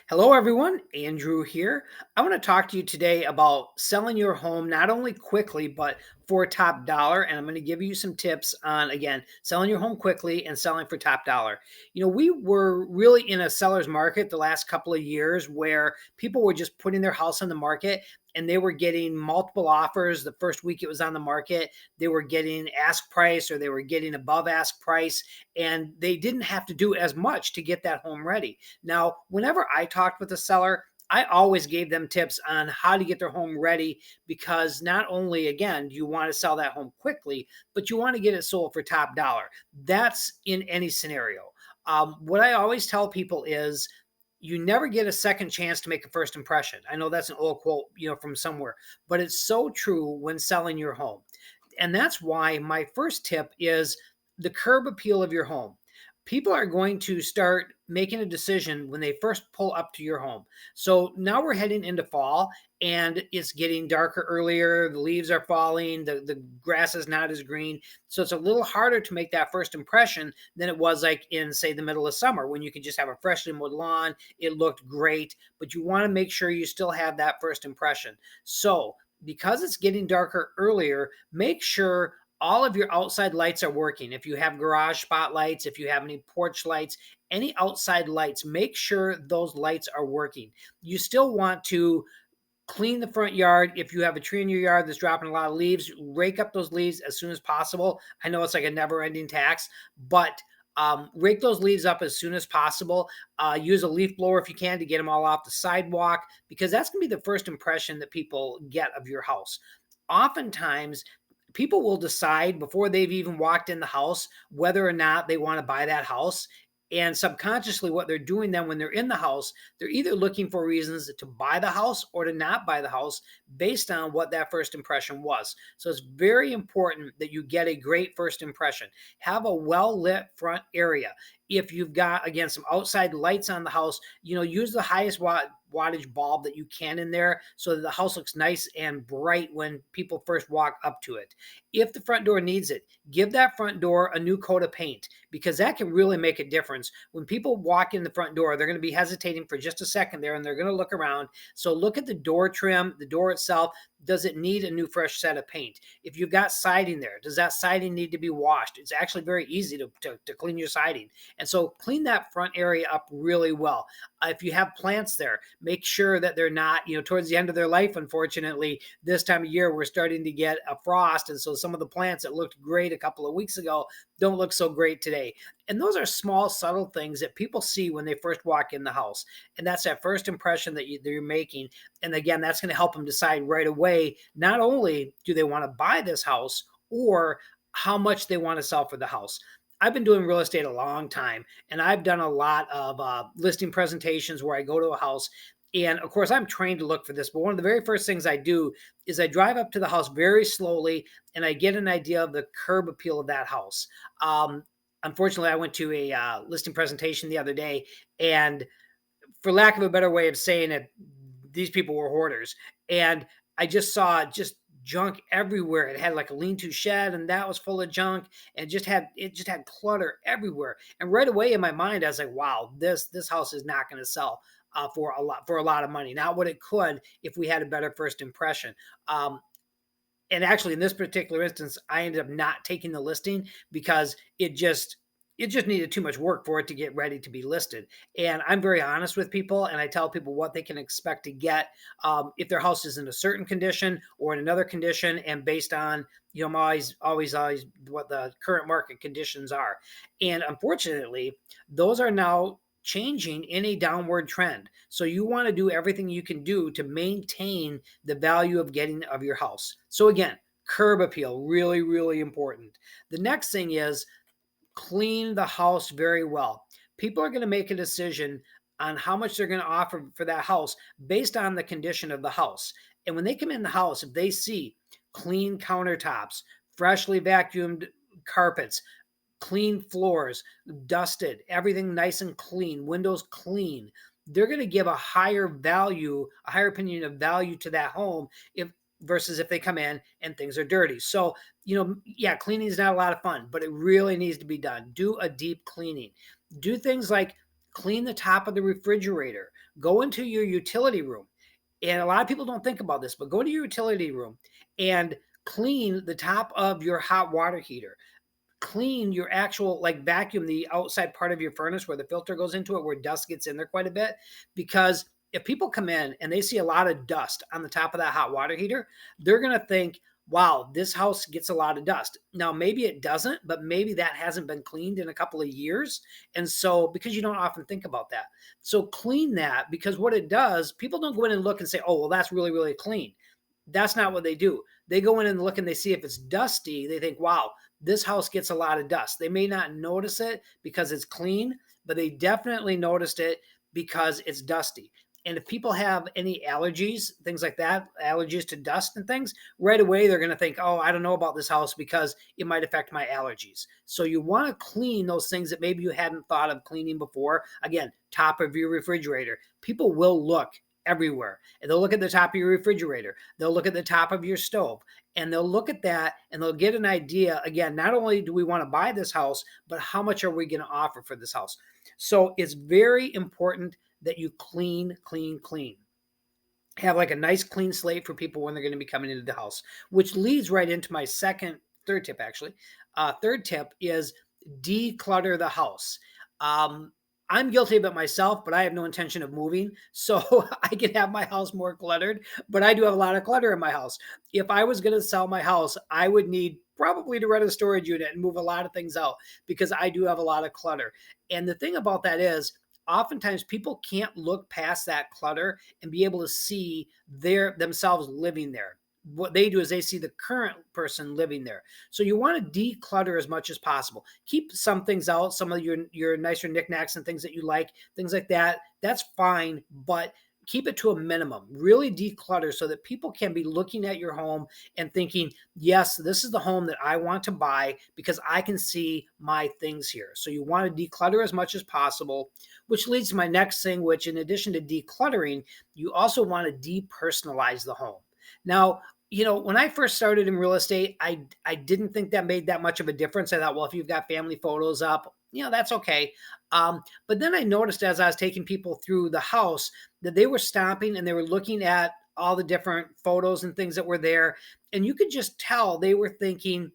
Hello, everyone. Andrew here. I want to talk to you today about selling your home not only quickly, but for top dollar. And I'm going to give you some tips on, again, selling your home quickly and selling for top dollar. We were really in a seller's market the last couple of years where people were just putting their house on the market and they were getting multiple offers the first week it was on the market. They were getting ask price or they were getting above ask price, and they didn't have to do as much to get that home ready. Now, whenever I talked with a seller, I always gave them tips on how to get their home ready because not only, again, do you want to sell that home quickly, but you want to get it sold for top dollar. That's in any scenario. What I always tell people is you never get a second chance to make a first impression. I know that's an old quote, from somewhere, but it's so true when selling your home. And that's why my first tip is the curb appeal of your home. People are going to start making a decision when they first pull up to your home. So now we're heading into fall and it's getting darker earlier. The leaves are falling. The grass is not as green. So it's a little harder to make that first impression than it was like in, say, the middle of summer when you could just have a freshly mowed lawn. It looked great, but you want to make sure you still have that first impression. So because it's getting darker earlier, make sure all of your outside lights are working. If you have garage spotlights, if you have any porch lights, any outside lights, make sure those lights are working. You still want to clean the front yard. If you have a tree in your yard that's dropping a lot of leaves, rake up those leaves as soon as possible. I know it's like a never ending task, but rake those leaves up as soon as possible. Use a leaf blower if you can to get them all off the sidewalk, because that's going to be the first impression that people get of your house. Oftentimes, people will decide before they've even walked in the house whether or not they want to buy that house. And subconsciously, what they're doing then when they're in the house, they're either looking for reasons to buy the house or to not buy the house based on what that first impression was. So it's very important that you get a great first impression. Have a well lit front area. If you've got, again, some outside lights on the house, use the highest wattage bulb that you can in there so that the house looks nice and bright when people first walk up to it. If the front door needs it, give that front door a new coat of paint, because that can really make a difference. When people walk in the front door, they're going to be hesitating for just a second there and they're going to look around. So look at the door trim, the door itself. Does it need a new fresh set of paint? If you've got siding there, does that siding need to be washed? It's actually very easy to clean your siding. And so clean that front area up really well. If you have plants there, make sure that they're not, towards the end of their life. Unfortunately, this time of year, we're starting to get a frost. And so some of the plants that looked great a couple of weeks ago don't look so great today. And those are small, subtle things that people see when they first walk in the house. And that's that first impression that you're making. And again, that's going to help them decide right away, not only do they want to buy this house or how much they want to sell for the house. I've been doing real estate a long time, and I've done a lot of listing presentations where I go to a house. And of course, I'm trained to look for this, but one of the very first things I do is I drive up to the house very slowly and I get an idea of the curb appeal of that house. Um, Unfortunately, I went to a listing presentation the other day, and for lack of a better way of saying it, these people were hoarders. And I just saw just junk everywhere. It had like a lean-to shed, and that was full of junk, and it just had clutter everywhere. And right away in my mind, I was like, "Wow, this house is not going to sell for a lot of money. Not what it could if we had a better first impression." And actually, in this particular instance, I ended up not taking the listing because it just needed too much work for it to get ready to be listed. And I'm very honest with people, and I tell people what they can expect to get if their house is in a certain condition or in another condition, and based on I'm always what the current market conditions are. And unfortunately, those are now changing in a downward trend. So you want to do everything you can do to maintain the value of your house. So again, curb appeal, really, really important. The next thing is clean the house very well. People are going to make a decision on how much they're going to offer for that house based on the condition of the house. And when they come in the house, if they see clean countertops, freshly vacuumed carpets, clean floors, dusted, everything nice and clean, windows clean, they're going to give a higher value, a higher opinion of value to that home if versus if they come in and things are dirty. So, yeah, cleaning is not a lot of fun, but it really needs to be done. Do a deep cleaning. Do things like clean the top of the refrigerator, go into your utility room. And a lot of people don't think about this, but go to your utility room and clean the top of your hot water heater, clean your actual, like, vacuum the outside part of your furnace where the filter goes into it, where dust gets in there quite a bit. Because if people come in and they see a lot of dust on the top of that hot water heater, they're going to think, wow, this house gets a lot of dust. Now, maybe it doesn't, but maybe that hasn't been cleaned in a couple of years. And so, because you don't often think about that. So, clean that, because what it does, people don't go in and look and say, oh, well, that's really, really clean. That's not what they do. They go in and look and they see if it's dusty. They think, wow, this house gets a lot of dust. They may not notice it because it's clean, but they definitely noticed it because it's dusty. And if people have any allergies, things like that, allergies to dust and things, right away they're going to think, oh, I don't know about this house because it might affect my allergies. So you want to clean those things that maybe you hadn't thought of cleaning before. Again, top of your refrigerator. People will look everywhere. And they'll look at the top of your refrigerator. They'll look at the top of your stove, and they'll look at that and they'll get an idea. Again, not only do we want to buy this house, but how much are we going to offer for this house? So it's very important that you clean, clean, clean. Have like a nice clean slate for people when they're going to be coming into the house, which leads right into my third tip actually. Third tip is declutter the house. Um, I'm guilty of it myself, but I have no intention of moving. So I can have my house more cluttered, but I do have a lot of clutter in my house. If I was going to sell my house, I would need probably to rent a storage unit and move a lot of things out, because I do have a lot of clutter. And the thing about that is, oftentimes people can't look past that clutter and be able to see themselves living there. What they do is they see the current person living there. So you want to declutter as much as possible. Keep some things out, some of your nicer knickknacks and things that you like, things like that. That's fine, but keep it to a minimum. Really declutter so that people can be looking at your home and thinking, yes, this is the home that I want to buy because I can see my things here. So you want to declutter as much as possible, which leads to my next thing, which in addition to decluttering, you also want to depersonalize the home. Now, when I first started in real estate, I didn't think that made that much of a difference. I thought, well, if you've got family photos up, that's okay. But then I noticed as I was taking people through the house that they were stopping and they were looking at all the different photos and things that were there. And you could just tell they were thinking,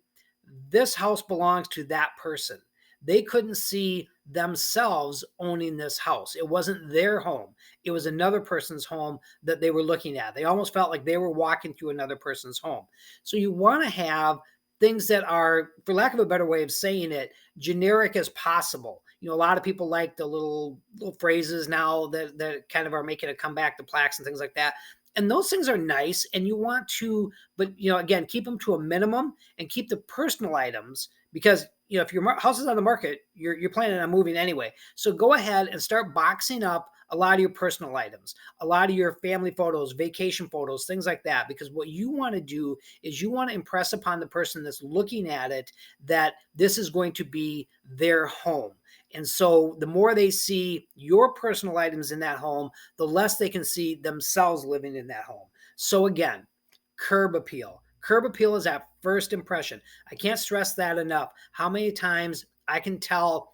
this house belongs to that person. They couldn't see themselves owning this house. It wasn't their home. It was another person's home that they were looking at. They almost felt like they were walking through another person's home. So you want to have things that are, for lack of a better way of saying it, generic as possible. A lot of people like the little phrases now that kind of are making a comeback, the plaques and things like that. And those things are nice, and you want to, but again, keep them to a minimum and keep the personal items, because if your house is on the market, you're planning on moving anyway. So go ahead and start boxing up a lot of your personal items, a lot of your family photos, vacation photos, things like that. Because what you want to do is you want to impress upon the person that's looking at it that this is going to be their home. And so the more they see your personal items in that home, the less they can see themselves living in that home. So again, curb appeal. Curb appeal is that first impression. I can't stress that enough. How many times I can tell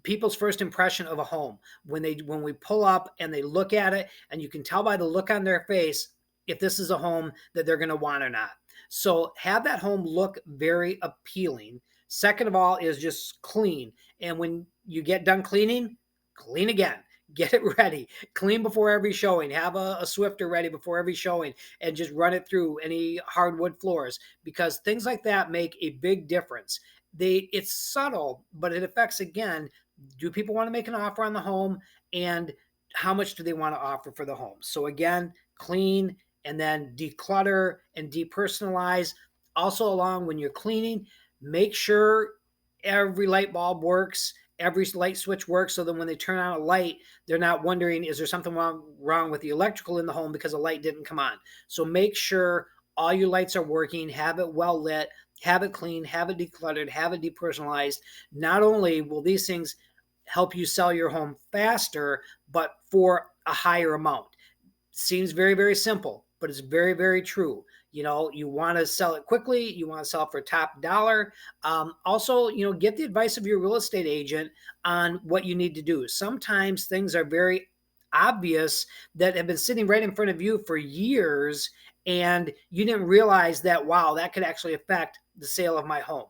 people's first impression of a home when we pull up and they look at it, and you can tell by the look on their face if this is a home that they're going to want or not. So have that home look very appealing. Second of all is just clean. And when you get done cleaning, clean again. Get it ready. Clean before every showing. Have a Swifter ready before every showing and just run it through any hardwood floors, because things like that make a big difference. It's subtle, but it affects, again, do people want to make an offer on the home, and how much do they want to offer for the home? So again, clean and then declutter and depersonalize. Also, along when you're cleaning, make sure every light bulb works, every light switch works, so that when they turn on a light, they're not wondering, is there something wrong with the electrical in the home because a light didn't come on? So make sure all your lights are working, have it well lit, have it clean, have it decluttered, have it depersonalized. Not only will these things help you sell your home faster, but for a higher amount. Seems very, very simple, but it's very, very true. You want to sell it quickly, you want to sell it for top dollar. Also, get the advice of your real estate agent on what you need to do. Sometimes things are very obvious that have been sitting right in front of you for years, and you didn't realize that, wow, that could actually affect the sale of my home.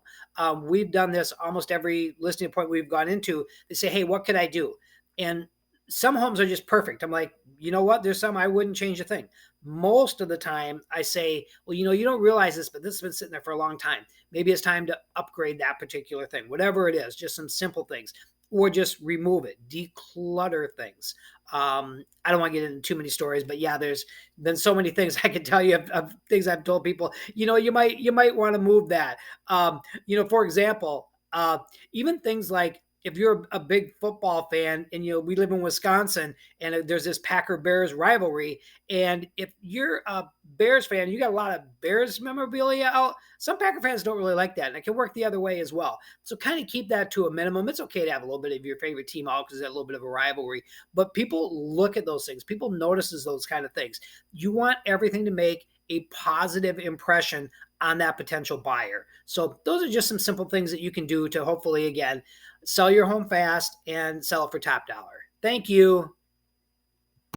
We've done this almost every listing appointment we've gone into. They say, hey, what could I do? And some homes are just perfect. I'm like, you know what? There's some I wouldn't change a thing. Most of the time, I say, well, you don't realize this, but this has been sitting there for a long time. Maybe it's time to upgrade that particular thing, whatever it is, just some simple things, or just remove it, declutter things. I don't want to get into too many stories, but yeah, there's been so many things I could tell you of things I've told people. You might want to move that. For example, even things like if you're a big football fan and we live in Wisconsin and there's this Packer Bears rivalry, and if you're a Bears fan, you got a lot of Bears memorabilia out. Some Packer fans don't really like that, and it can work the other way as well. So kind of keep that to a minimum. It's okay to have a little bit of your favorite team out because there's a little bit of a rivalry, but people look at those things. People notices those kind of things. You want everything to make a positive impression on that potential buyer. So those are just some simple things that you can do to hopefully, again, sell your home fast and sell it for top dollar. Thank you.